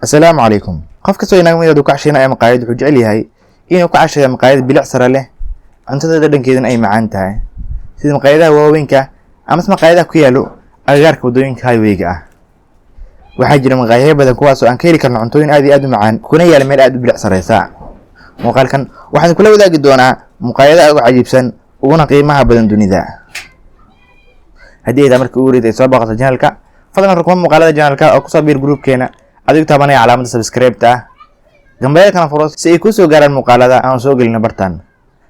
Assalaamu calaykum. Qof kastoo inaga mid ah kacashina ay maqaayad wuxuu jecel yahay inuu ku casheeyo maqaayad bilic sare leh, cuntada dhadhankeedana ay macaan tahay, sida maqaayadaha waaweynka ama maqaayadaha ku yaalo agagaarka wadooyinka highway-ga ah. Waxaa jira maqaaxiyo badan kuwaas oo aan ka heli karno cuntooyin aad iyo aad u macaan kuna yaala meel aad u bilic sareysa. Muuqaalkan waxaan kula wadaagi doonaa maqaayadaha ugu cajiibsan uguna qiimaha badan dunida. Haddii aad markii ugu horeysay soo booqato channelka, fadlan rukumo muuqaalada channelka oo ku soo biir groupkeena adigu taabanaya calaamada subscribe-ta gambarada furo si ay ku soo gaaraan muuqaalada aan soo gelino bartaan.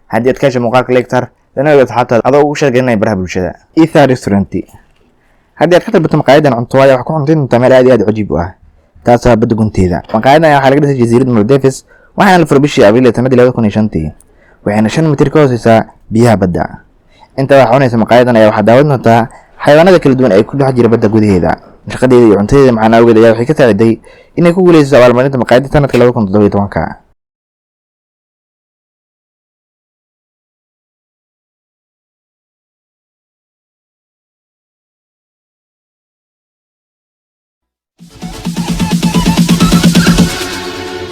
Haddii aad ka hesho muuqaalka leegtar lana ogaad asxaabtaada adoo ugu sheegaynay baraha bulshada. Ether Restaurant. Haddii aad ka dalbato maqaayadan cunto waaya wax ku cuntayn doontaa meel aad iyo aad cajiib u ah, taas oo badda gunteeda. Maqaayadan waxaa laga dhisay jasiiradda Maldives waxaana la furay bishii Abriil sanadii 2005 waxayna 5 mitir ka hooseysaa biyaha badda. Inta wax cunaysa maqaayadan ayaa waxaa daawan doontaa xayawaanada kala duwan ee ku dhex jira badda gudaheeda. Shaqadeeda iyo cuntadeeda macaan awgeed ayaa waxay ka saaciday inay ku guuleysato abaalmarinta maqaayadda sanadka 2017.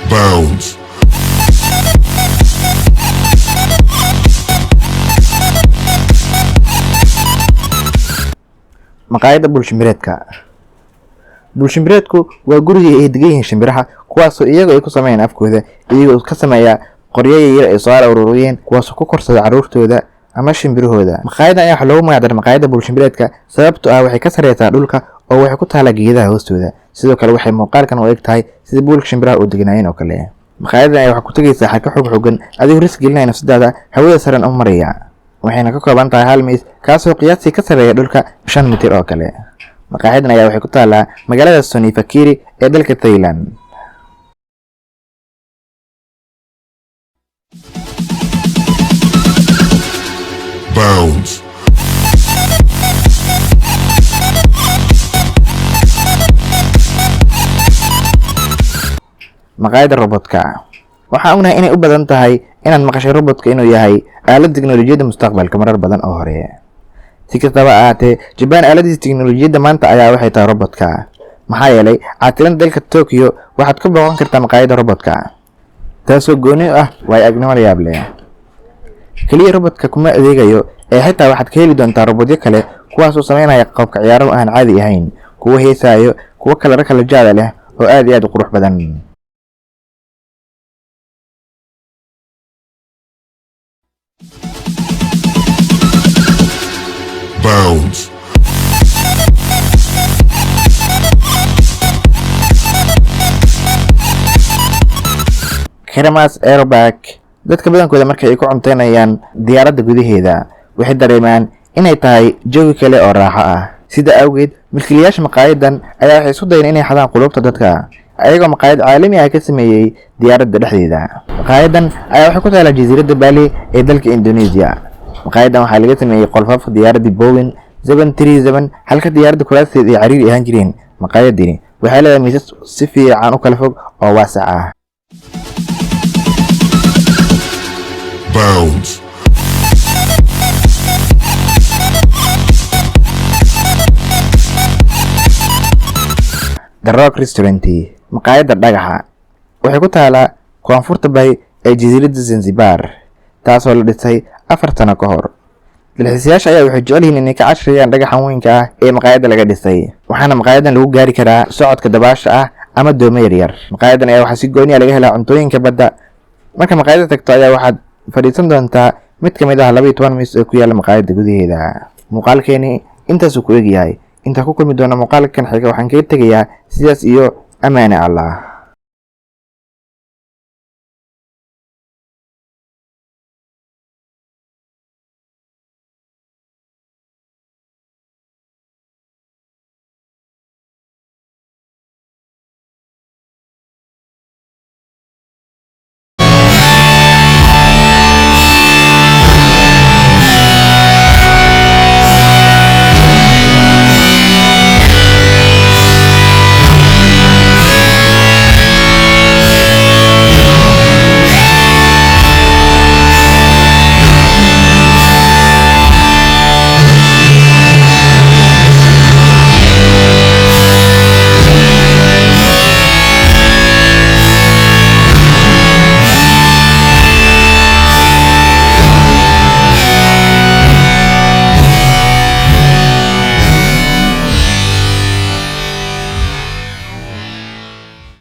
Bounds. Maqaayadda bulshimireedka. Bulshimireedku waa guriga ay degan yihiin shimbiraha kuwaas oo iyaga ay ku sameeyaan afkooda iyagoo ka sameeya qoryo yar ay soo ururiyeen kuwaas oo ku korsada caruurtooda ama shimbirahooda. Maqaayadan ayaa waxa loogu magac daray maqaayadda bulshimireedka sababtoo ah waxay ka sareysaa dhulka oo waxay ku taalaa geedaha hoostooda. Sidoo kale waxay muuqaalkan u eg tahay sida buulka shimbiraha oo deganaayeen oo kale. Maqaayadan ayaa waxa ku tagaysaa xarka xoog adigoo risk gelinaya nafsadaada hawada sare u maraya. Waxayna ka kooban tahay hal miis kaasoo qiyaastii ka sareeya dhulka 5 mitir oo kale. Maqaayadan ayaa waxay ku taalaa magaalada Sony Fakiri ee dalka Thailand. Bounds. Maqaayadda robotka. Waxaan ognahay inay u badan tahay inaad maqashay robotka inuu yahay aalad tiknoolajiyadda mustaqbalka marar badan oo hore. Si kastaba ahaatee, Japan aaladiisa tiknoolajiyadda maanta ayaa waxay tahay robotka. Maxaa yeelay caasimadda dalka Tokyo waxaad ku booqan kartaa maqaayadda robotka, taasoo gooni ah waayo-aragnimo la yaab leh. Kaliya robotka kuma adeegayo ee xitaa waxaad ka heli doontaa robotyo kale kuwaas oo sameynaya qaabka ciyaaro aan caadi ahayn, kuwa heesaayo, kuwa kala jaada leh oo aad iyo aad u qurux badan. Bounds. Keramas Aerobac. Dadka badankooda markay ku cunteynayaan diyaaradda gudaheeda waxay dareemaan inay tahay jawi kale oo raaxo ah. Sida awgeed milkiilayaasha maqaayadan ayaa waxay isku dayeen inay xadaan qulubta dadka ayagoo maqaayad caalami ah ka sameeyay diyaaradda dhexdeeda. Maqaayadan ayaa waxay ku taalaa jasiiradda Bali ee dalka Indonesia. Maqaayadan waxaa laga sameeyay qolfaafka diyaaradda Boeing 737 halka diyaaradda kuraasteeda ay cariiri ahaan jireen. Maqaayadani waxay leedahay miisas si fiican u kala fog oo waasac ah. Bounds. The Rock Restaurant. Maqaayadda dhagaxa waxay ku taalaa koonfurta bari ee jasiiradda Zanzibar, taasoo la dhisay 4 sano ka hor. Dalxiisayaasha ayaa waxay jecel yihiin inay ka casheeyaan dhagaxan weynka ah ee maqaayadda laga dhisay. Waxaana maqaayadan lagu gaari karaa socodka dabaasha ah ama doomo yar. Maqaayadan ayaa waxaa si gooni ah laga helaa cuntooyinka badda. Marka maqaayadda tagto ayaa waxaad fadhiisan doontaa mid ka mid ah 12 miis oo ku yaala maqaayadda gudaheeda. Muuqaalkeeni intaas uu ku eg yahay. Inta ku kulmi doona muuqaalkan xiga waxaan kaga tegayaa sidaas iyo amaane Allah.